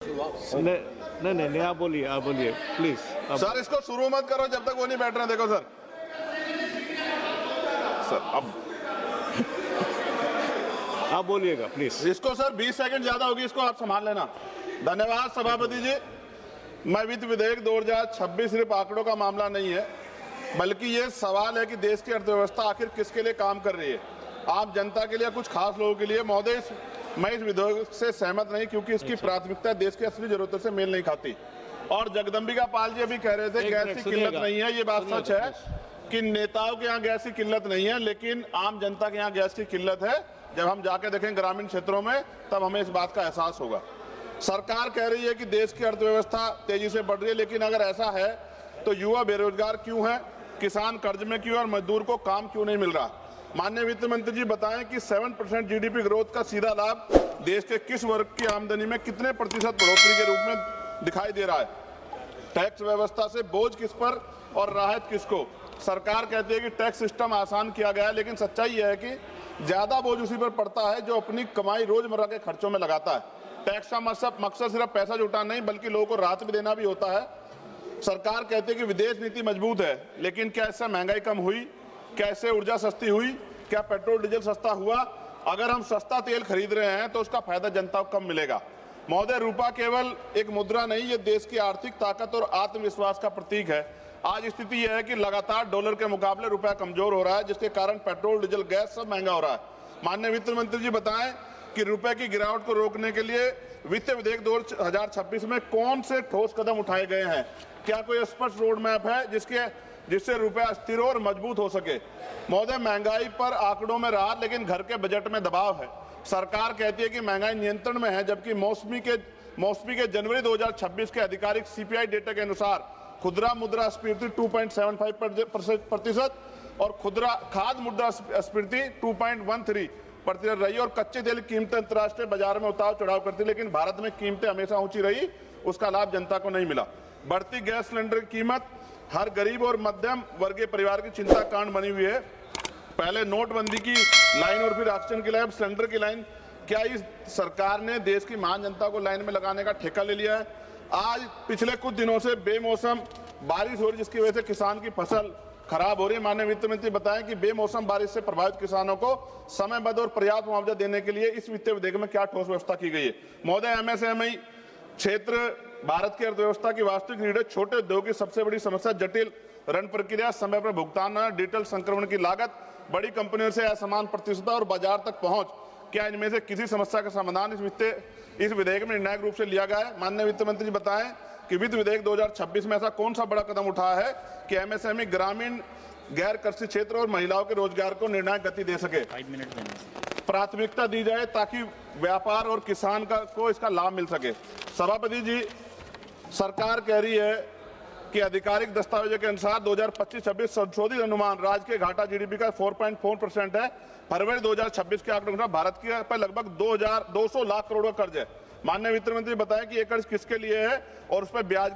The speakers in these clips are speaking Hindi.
नहीं नहीं नहीं, आप बोलिए प्लीज। सर इसको शुरू मत करो जब तक वो नहीं बैठ रहे। देखो सर अब आप बोलिएगा प्लीज। इसको सर 20 सेकंड ज्यादा होगी, इसको आप संभाल लेना। धन्यवाद सभापति जी। मैं वित्त विधेयक 2026 सिर्फ आंकड़ों का मामला नहीं है, बल्कि ये सवाल है कि देश की अर्थव्यवस्था आखिर किसके लिए काम कर रही है, आम जनता के लिए, कुछ खास लोगों के लिए। महोदय, मैं इस विधेयक से सहमत नहीं, क्योंकि इसकी प्राथमिकता देश की असली जरूरतों से मेल नहीं खाती। और जगदम्बिका पाल जी अभी कह रहे थे गैस की किल्लत नहीं है। ये बात सच है कि नेताओं के यहाँ गैस की किल्लत नहीं है, लेकिन आम जनता के यहाँ गैस की किल्लत है। जब हम जाके देखें ग्रामीण क्षेत्रों में, तब हमें इस बात का एहसास होगा। सरकार कह रही है कि देश की अर्थव्यवस्था तेजी से बढ़ रही है, लेकिन अगर ऐसा है तो युवा बेरोजगार क्यों है, किसान कर्ज में क्यों, और मजदूर को काम क्यों नहीं मिल रहा। माननीय वित्त मंत्री जी बताएं कि 7% जीडीपी ग्रोथ का सीधा लाभ देश के किस वर्ग की आमदनी में कितने प्रतिशत बढ़ोतरी के रूप में दिखाई दे रहा है। टैक्स व्यवस्था से बोझ किस पर और राहत किसको। सरकार कहती है कि टैक्स सिस्टम आसान किया गया है, लेकिन सच्चाई यह है कि ज्यादा बोझ उसी पर पड़ता है जो अपनी कमाई रोजमर्रा के खर्चों में लगाता है। टैक्स का मकसद सिर्फ पैसा जुटाना नहीं, बल्कि लोगों को राहत भी देना भी होता है। सरकार कहती है कि विदेश नीति मजबूत है, लेकिन क्या इससे महंगाई कम हुई, क्या इससे ऊर्जा सस्ती हुई, क्या पेट्रोल डीजल सस्ता हुआ। अगर हम सस्ता तेल खरीद रहे हैं तो उसका फायदा जनता को कम मिलेगा। महोदय, रुपया केवल एक मुद्रा नहीं, ये देश की आर्थिक ताकत और आत्मविश्वास का प्रतीक है। आज स्थिति यह है कि लगातार डॉलर के मुकाबले रुपया कमजोर हो रहा है, जिसके कारण पेट्रोल डीजल गैस सब महंगा हो रहा है। माननीय वित्त मंत्री जी बताएं कि रुपए की गिरावट को रोकने के लिए वित्त विधेयक 2026 में कौन से ठोस कदम उठाए गए हैं। क्या कोई स्पष्ट रोड मैप है जिससे रुपया स्थिर और मजबूत हो सके। महोदय, महंगाई पर आंकड़ों में राहत, लेकिन घर के बजट में दबाव है। सरकार कहती है कि महंगाई नियंत्रण में है, जबकि मौसमी के जनवरी 2026 के आधिकारिक सीपीआई डेटा के अनुसार खुदरा मुद्रास्फीति 2.75% और खाद्य मुद्रास्फीति 2.13% रही। और कच्चे तेल की कीमतें अंतर्राष्ट्रीय बाजार में उतार चढ़ाव करती, लेकिन भारत में कीमतें हमेशा ऊंची रही, उसका लाभ जनता को नहीं मिला। बढ़ती गैस सिलेंडर की कीमत हर गरीब और मध्यम वर्गीय परिवार की चिंता का कारण बनी हुई है। पहले नोटबंदी की लाइन और फिर ऑक्सीजन की लाइन, सिलेंडर की लाइन। क्या इस सरकार ने देश की महान जनता को लाइन में लगाने का ठेका ले लिया है। आज पिछले कुछ दिनों से बेमौसम बारिश हो रही, जिसकी वजह से किसान की फसल खराब हो रही है। माननीय वित्त मंत्री बताएं कि बेमौसम बारिश से प्रभावित किसानों को समयबद्ध और पर्याप्त मुआवजा देने के लिए इस वित्तीय विधेयक में क्या ठोस व्यवस्था की गई है। महोदय, एमएसएमई क्षेत्र भारत की अर्थव्यवस्था की वास्तविक रीढ़ है। छोटे उद्योग की सबसे बड़ी समस्या जटिल ऋण प्रक्रिया, समय पर भुगतान, डिजिटल संक्रमण की लागत, बड़ी कंपनियों से असमान प्रतिस्पर्धा और बाजार तक पहुंच। क्या इनमें से किसी समस्या का समाधान इस विधेयक में निर्णायक रूप से लिया गया है। माननीय वित्त मंत्री जी बताएं कि वित्त विधेयक 2026 में ऐसा कौन सा बड़ा कदम उठाया है कि एमएसएमई, ग्रामीण, गैर कृषि क्षेत्र और महिलाओं के रोजगार को निर्णायक गति दे सके। 5 मिनट प्राथमिकता दी जाए ताकि व्यापार और किसान को इसका लाभ मिल सके। सभापति जी, सरकार कह रही है कि आधिकारिक दस्तावेजों के अनुसार 2025-26 संशोधित अनुमान राज्य के घाटा जीडीपी का 4.4% है। फरवरी 2026 के आंकड़ों के अनुसार भारत के पर लगभग 200 लाख करोड़ का कर्ज है। माननीय वित्त मंत्री बताएं कि ये कर्ज किसके लिए है और उस पर ब्याज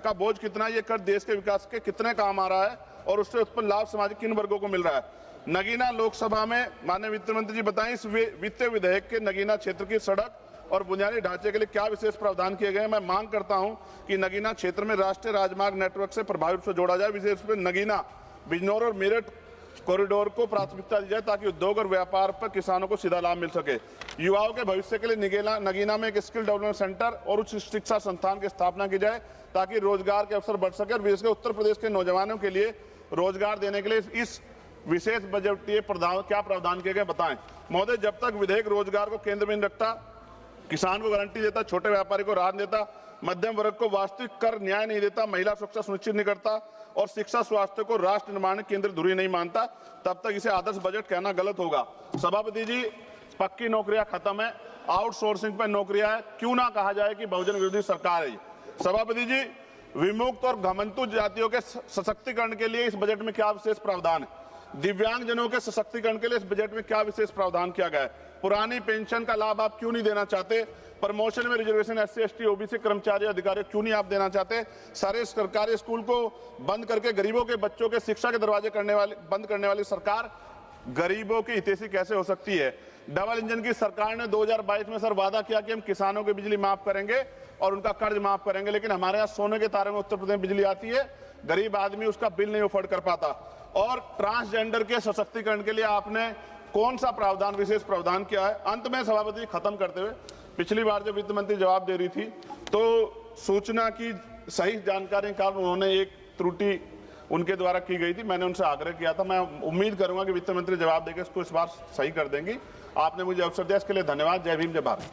का बोझ कितना है। ये कर्ज देश के विकास के कितने काम आ रहा है और उससे उत्पन्न लाभ समाज के किन वर्गों को मिल रहा है। नगीना लोकसभा में माननीय वित्त मंत्री जी बताएं इस वित्तीय विधेयक के नगीना क्षेत्र की सड़क और बुनियादी ढांचे के लिए क्या विशेष प्रावधान किए गए हैं। मैं मांग करता हूं कि नगीना क्षेत्र में राष्ट्रीय राजमार्ग नेटवर्क से प्रभावी रूप से जोड़ा जाए। विशेष रूप से नगीना, बिजनौर और मेरठ कॉरिडोर को प्राथमिकता दी जाए ताकि उद्योग और व्यापार पर किसानों को सीधा लाभ मिल सके। युवाओं के भविष्य के लिए नगीना में एक स्किल डेवलपमेंट सेंटर और उच्च शिक्षा संस्थान की स्थापना की जाए ताकि रोजगार के अवसर बढ़ सके। और विशेषकर उत्तर प्रदेश के नौजवानों के लिए रोजगार देने के लिए इस विशेष बजटीय क्या प्रावधान किए गए बताएं। महोदय, जब तक विधेयक रोजगार को केंद्र में रखता, किसान को गारंटी देता, छोटे व्यापारी को राहत देता, मध्यम वर्ग को वास्तविक कर न्याय नहीं देता, महिला सुरक्षा सुनिश्चित नहीं करता और शिक्षा स्वास्थ्य को राष्ट्र निर्माण केंद्र धुरी नहीं मानता, तब तक इसे आदर्श बजट कहना गलत होगा। सभापति जी, पक्की नौकरियां खत्म है, आउटसोर्सिंग पर नौकरियां है। क्यों ना कहा जाए कि बहुजन विरोधी सरकार है। सभापति जी, विमुक्त और घमंतु जातियों के सशक्तिकरण के लिए इस बजट में क्या विशेष प्रावधान है। दिव्यांगजनों के सशक्तिकरण के लिए इस बजट में क्या विशेष प्रावधान किया गया है। पुरानी पेंशन का लाभ आप क्यों नहीं देना चाहते। प्रमोशन में रिजर्वेशन SC ST OBC कर्मचारी अधिकारी क्यों नहीं आप देना चाहते। सारे सरकारी स्कूल को बंद करके गरीबों के बच्चों के शिक्षा के दरवाजे बंद करने वाली सरकार गरीबों की हितैषी कैसे हो सकती है। डबल इंजन की सरकार ने 2022 में सर वादा किया कि हम किसानों की बिजली माफ करेंगे और उनका कर्ज माफ करेंगे, लेकिन हमारे यहाँ सोने के तारे में उत्तर प्रदेश में बिजली आती है, गरीब आदमी उसका बिल नहीं अफोर्ड कर पाता। और ट्रांसजेंडर के सशक्तिकरण के लिए आपने कौन सा प्रावधान, विशेष प्रावधान किया है। अंत में सभापति खत्म करते हुए, पिछली बार जब वित्त मंत्री जवाब दे रही थी तो सूचना की सही जानकारी के कारण उन्होंने एक त्रुटि उनके द्वारा की गई थी, मैंने उनसे आग्रह किया था। मैं उम्मीद करूंगा कि वित्त मंत्री जवाब देकर इसको इस बार सही कर देंगी। आपने मुझे अवसर दिया, इसके लिए धन्यवाद। जय भीम, जय भारत।